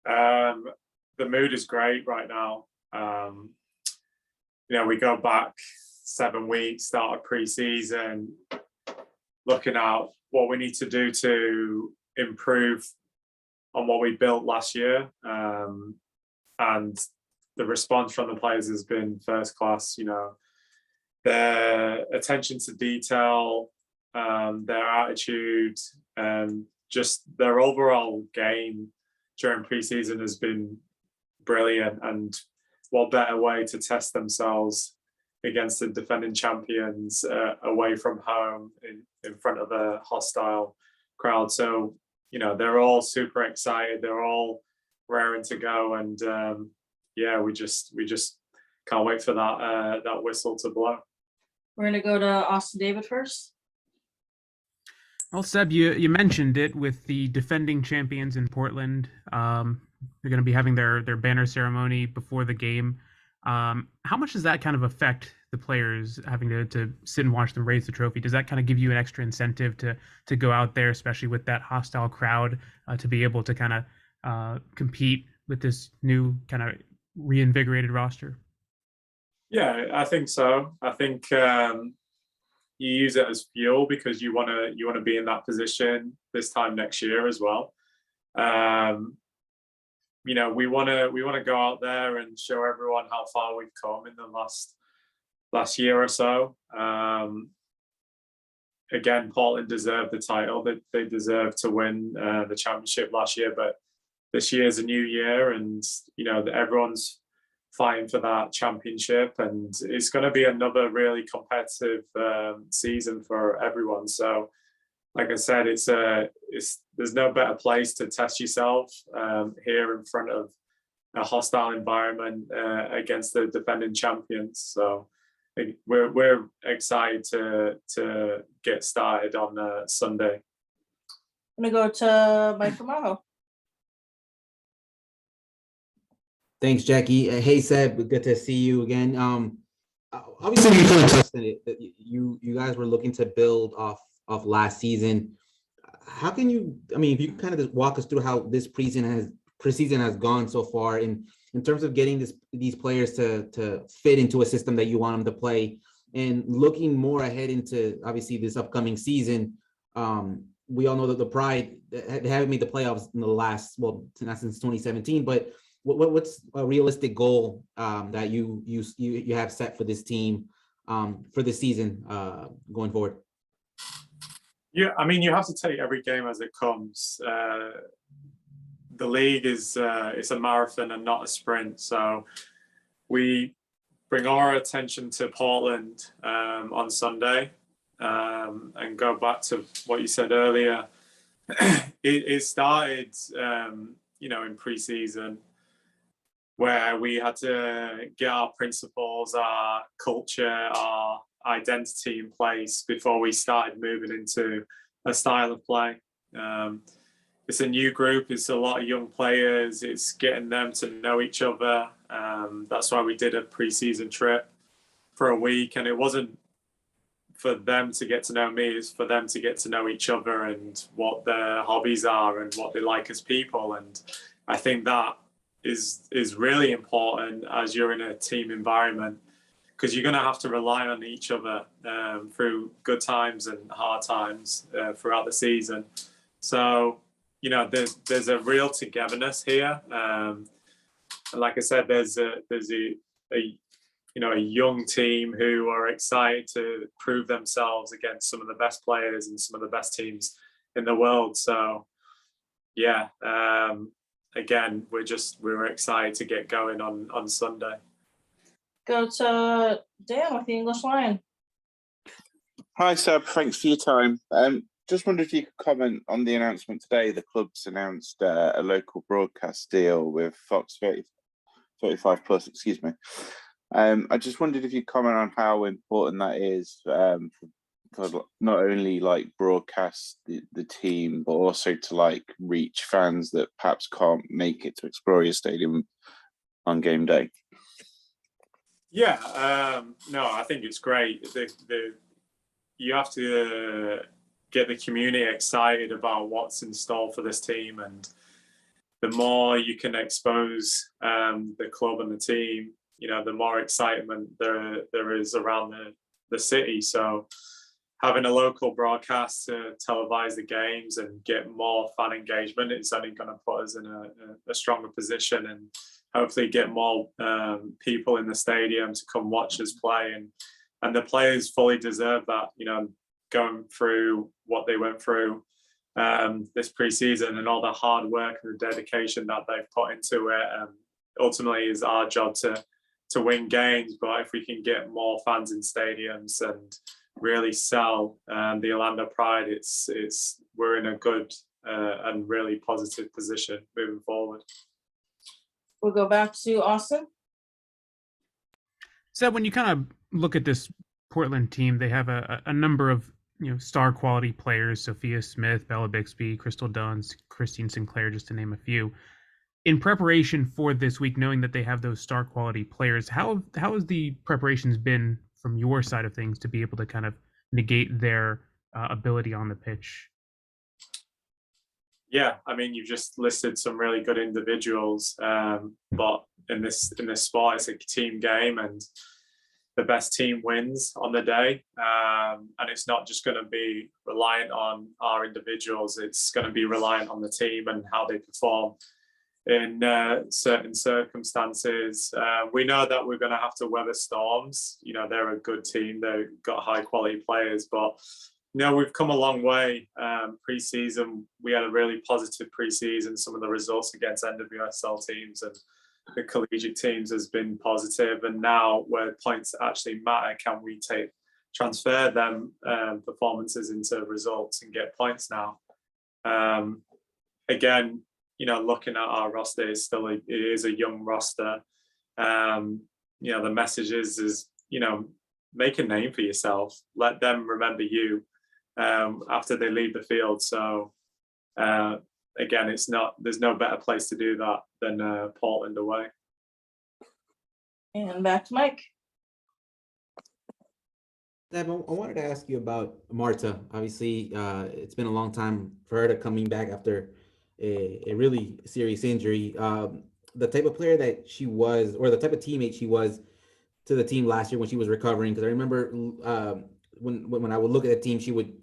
The mood is great right now. We go back 7 weeks, start of pre-season, looking at what we need to do to improve on what we built last year. And the response from the players has been first class. Their attention to detail, their attitude, and just their overall game during preseason has been brilliant. And what better way to test themselves against the defending champions away from home in front of a hostile crowd. So, they're all super excited. They're all raring to go. And we just can't wait for that whistle to blow. We're going to go to Austin David first. Well, Seb, you mentioned it with the defending champions in Portland. They're going to be having their banner ceremony before the game. How much does that kind of affect the players having to sit and watch them raise the trophy? Does that kind of give you an extra incentive to go out there, especially with that hostile crowd, to be able to kind of compete with this new kind of reinvigorated roster? Yeah, I think so. I think you use it as fuel because you want to be in that position this time next year as well. We want to go out there and show everyone how far we've come in the last year or so. Again, Portland deserved the title. They deserved to win the championship last year, but this year's a new year, and everyone's fighting for that championship, and it's going to be another really competitive season for everyone. So, like I said, there's no better place to test yourself here in front of a hostile environment against the defending champions. So we're excited to get started on Sunday. I'm going to go to Mike Maho. Thanks, Jackie. Hey, Seb, good to see you again. Obviously, you kind of touched on it. That you guys were looking to build off last season. How can you? I mean, if you kind of just walk us through how this preseason has gone so far, in terms of getting these players to fit into a system that you want them to play, and looking more ahead into obviously this upcoming season. We all know that the Pride they haven't made the playoffs in the last, well, not since 2017, but. What's a realistic goal that you have set for this team for this season going forward? Yeah, I mean, you have to take every game as it comes. The league is it's a marathon and not a sprint. So we bring our attention to Portland on Sunday and go back to what you said earlier. It started, in preseason, where we had to get our principles, our culture, our identity in place before we started moving into a style of play. It's a new group. It's a lot of young players. It's getting them to know each other. That's why we did a preseason trip for a week. And it wasn't for them to get to know me. It's for them to get to know each other and what their hobbies are and what they like as people. And I think that is really important as you're in a team environment, because you're going to have to rely on each other through good times and hard times throughout the season. So, there's a real togetherness here. And like I said, there's a young team who are excited to prove themselves against some of the best players and some of the best teams in the world. So, yeah. Again, we're excited to get going on Sunday. Go to Dan with the English Lion. Hi, Seb. Thanks for your time. Just wondered if you could comment on the announcement today. The club's announced a local broadcast deal with Fox 35 Plus. Excuse me. I just wondered if you comment on how important that is for not only broadcast the team, but also to reach fans that perhaps can't make it to Exploria Stadium on game day. Yeah, no, I think it's great. You have to get the community excited about what's in store for this team, and the more you can expose the club and the team, the more excitement there is around the city. So having a local broadcast to televise the games and get more fan engagement, it's only going to put us in a stronger position and hopefully get more people in the stadium to come watch us play. And the players fully deserve that, going through what they went through this preseason and all the hard work and the dedication that they've put into it. Ultimately, is our job to win games, but if we can get more fans in stadiums and really sell the Orlando Pride, we're in a good and really positive position moving forward. We'll go back to Austin. So when you kind of look at this Portland team, they have a number of star quality players: Sophia Smith, Bella Bixby, Crystal Dunn, Christine Sinclair, just to name a few. In preparation for this week, knowing that they have those star quality players, how has the preparations been from your side of things to be able to kind of negate their ability on the pitch? Yeah, I mean, you've just listed some really good individuals, but in this sport, it's a team game, and the best team wins on the day. And it's not just going to be reliant on our individuals; it's going to be reliant on the team and how they perform in certain circumstances. We know that we're going to have to weather storms. They're a good team; they've got high quality players, but we've come a long way. Pre-season, we had a really positive pre-season. Some of the results against NWSL teams and the collegiate teams has been positive. And now where points actually matter, can we transfer them performances into results and get points now? Again, looking at our roster, it is a young roster. The message is make a name for yourself. Let them remember you after they leave the field. So again, there's no better place to do that than Portland away. And back to Mike. Seb, I wanted to ask you about Marta. Obviously, it's been a long time for her to coming back after a really serious injury. The type of player that she was, or the type of teammate she was to the team last year when she was recovering, because I remember when I would look at the team, she would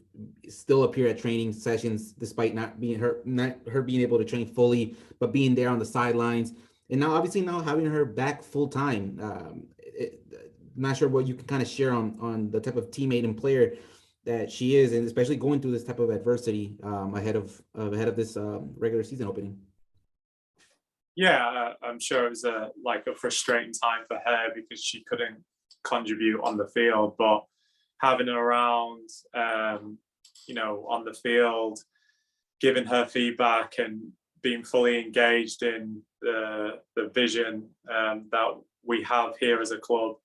still appear at training sessions despite not being able to train fully, but being there on the sidelines. And now, obviously, having her back full time, not sure what you can kind of share on the type of teammate and player that she is, and especially going through this type of adversity ahead of this regular season opening. Yeah, I'm sure it was a frustrating time for her because she couldn't contribute on the field, but having her around, on the field, giving her feedback and being fully engaged in the vision that we have here as a club,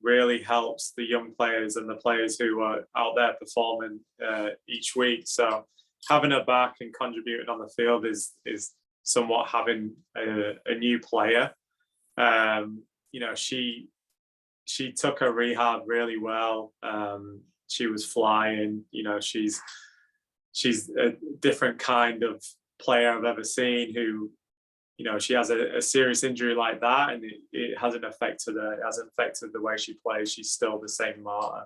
really helps the young players and the players who are out there performing each week. So having her back and contributing on the field is somewhat having a new player. She took her rehab really well. She was flying. She's a different kind of player I've ever seen who, she has a serious injury like that, and it hasn't affected her. It hasn't affected the way she plays. She's still the same Marta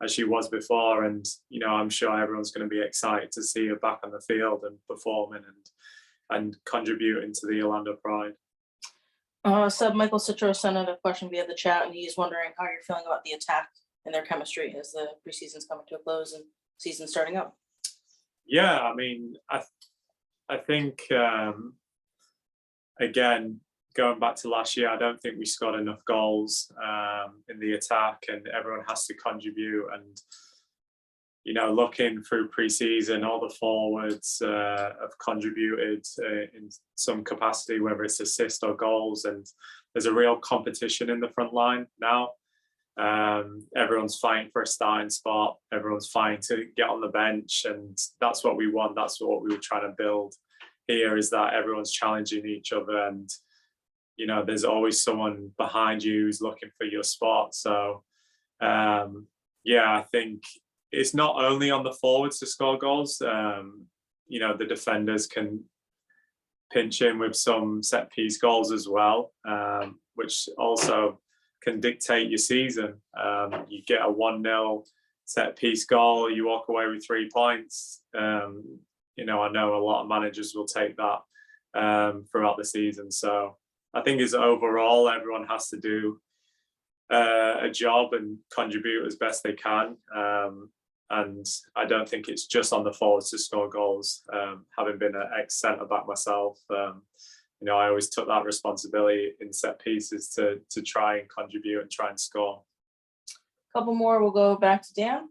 as she was before. And, I'm sure everyone's going to be excited to see her back on the field and performing and contributing to the Orlando Pride. Sub Michael Citro sent in a question via the chat, and he's wondering how you're feeling about the attack and their chemistry as the preseason's coming to a close and season starting up. Yeah, I mean, I think, again, going back to last year, I don't think we scored enough goals in the attack, and everyone has to contribute. And, looking through preseason, all the forwards have contributed in some capacity, whether it's assists or goals. And there's a real competition in the front line now. Everyone's fighting for a starting spot. Everyone's fighting to get on the bench, and that's what we want. That's what we were trying to build here, is that everyone's challenging each other, and there's always someone behind you who's looking for your spot. So I think it's not only on the forwards to score goals. The defenders can pinch in with some set piece goals as well, which also can dictate your season. You get a 1-0 set piece goal, you walk away with 3 points. You know, I know a lot of managers will take that throughout the season. So I think as overall, everyone has to do a job and contribute as best they can. And I don't think it's just on the forwards to score goals. Having been an ex-centre back myself, you know, I always took that responsibility in set pieces to try and contribute and try and score. Couple more, we'll go back to Dan.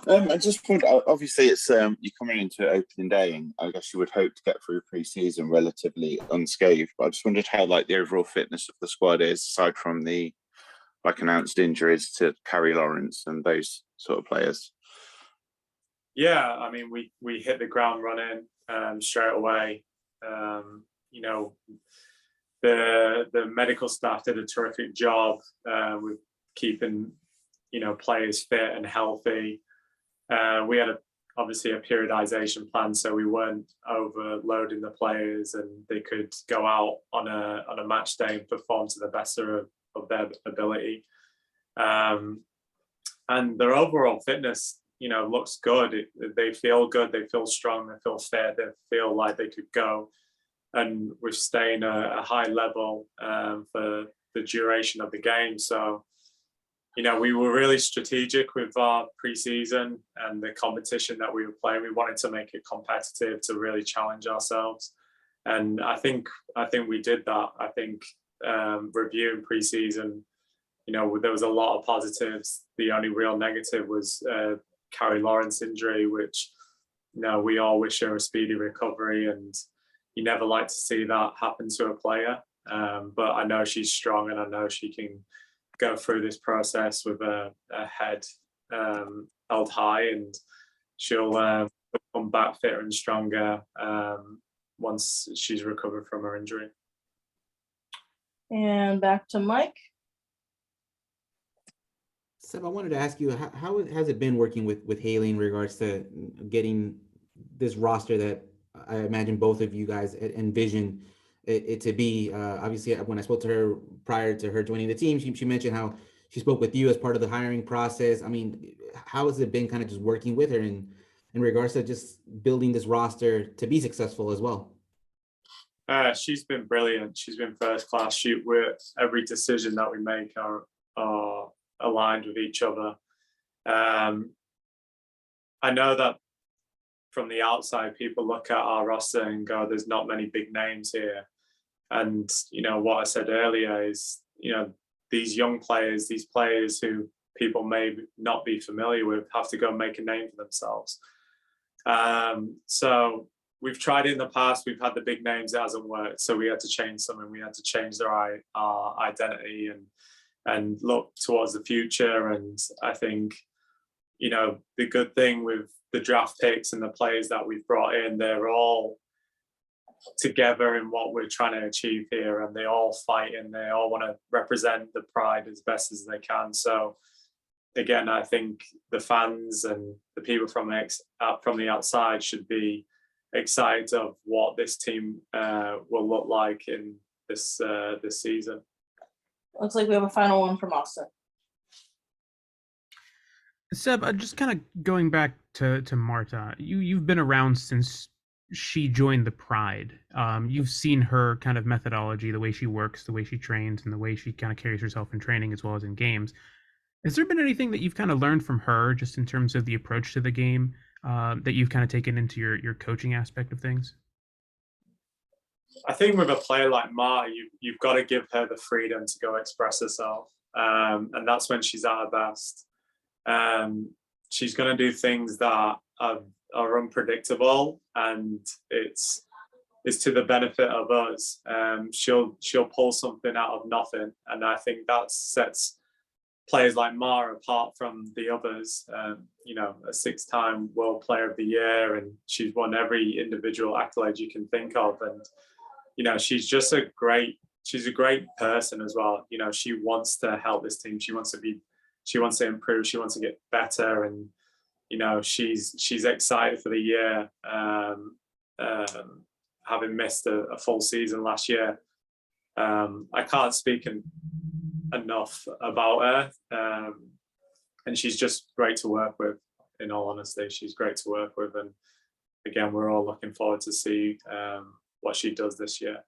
I just thought, obviously, it's you're coming into opening day, and I guess you would hope to get through pre-season relatively unscathed. But I just wondered how, like, the overall fitness of the squad is, aside from the announced injuries to Carrie Lawrence and those sort of players. Yeah, I mean, we hit the ground running straight away. You know, the medical staff did a terrific job with keeping, you know, players fit and healthy. We had obviously a periodization plan, so we weren't overloading the players, and they could go out on a match day and perform to the best of their ability. And their overall fitness, you know, looks good. They feel good, they feel strong, they feel fit, they feel like they could go and sustain a high level for the duration of the game. So, you know, we were really strategic with our pre-season and the competition that we were playing. We wanted to make it competitive, to really challenge ourselves. And I think we did that. I think reviewing pre-season, you know, there was a lot of positives. The only real negative was Carrie Lawrence injury, which, you know, we all wish her a speedy recovery, and you never like to see that happen to a player. But I know she's strong, and I know she can go through this process with a head held high, and she'll come back fitter and stronger once she's recovered from her injury. And back to Mike. Seb, I wanted to ask you, how has it been working with Haley in regards to getting this roster that I imagine both of you guys envision it to be? Obviously, when I spoke to her prior to her joining the team, she mentioned how she spoke with you as part of the hiring process. I mean, how has it been kind of just working with her in regards to just building this roster to be successful as well? She's been brilliant. She's been first class. Every decision that we make are aligned with each other. I know that from the outside, people look at our roster and go, there's not many big names here. And, you know, what I said earlier is, you know, these young players, these players who people may not be familiar with, have to go make a name for themselves. So we've tried it in the past, we've had the big names, it hasn't worked. So we had to change something. We had to change our identity and look towards the future. And I think, you know, the good thing with the draft picks and the players that we've brought in, they're all together in what we're trying to achieve here, and they all fight and they all want to represent the Pride as best as they can. So again, I think the fans and the people from the outside should be excited of what this team will look like in this season. Looks like we have a final one from Austin. Seb, just kind of going back to Marta, you've been around since she joined the Pride. You've seen her kind of methodology, the way she works, the way she trains, and the way she kind of carries herself in training as well as in games. Has there been anything that you've kind of learned from her, just in terms of the approach to the game, that you've kind of taken into your coaching aspect of things? I think with a player like Marta, you've got to give her the freedom to go express herself, and that's when she's at her best. She's going to do things that are unpredictable, and it's to the benefit of us. She'll pull something out of nothing, and I think that sets players like Mara apart from the others. You know, a 6-time World Player of the Year, and she's won every individual accolade you can think of. And you know, she's a great person as well. You know, she wants to help this team. She wants to improve. She wants to get better, and you know, she's excited for the year. having missed a full season last year. I can't speak enough about her, and she's just great to work with. In all honesty, she's great to work with, and again, we're all looking forward to see what she does this year.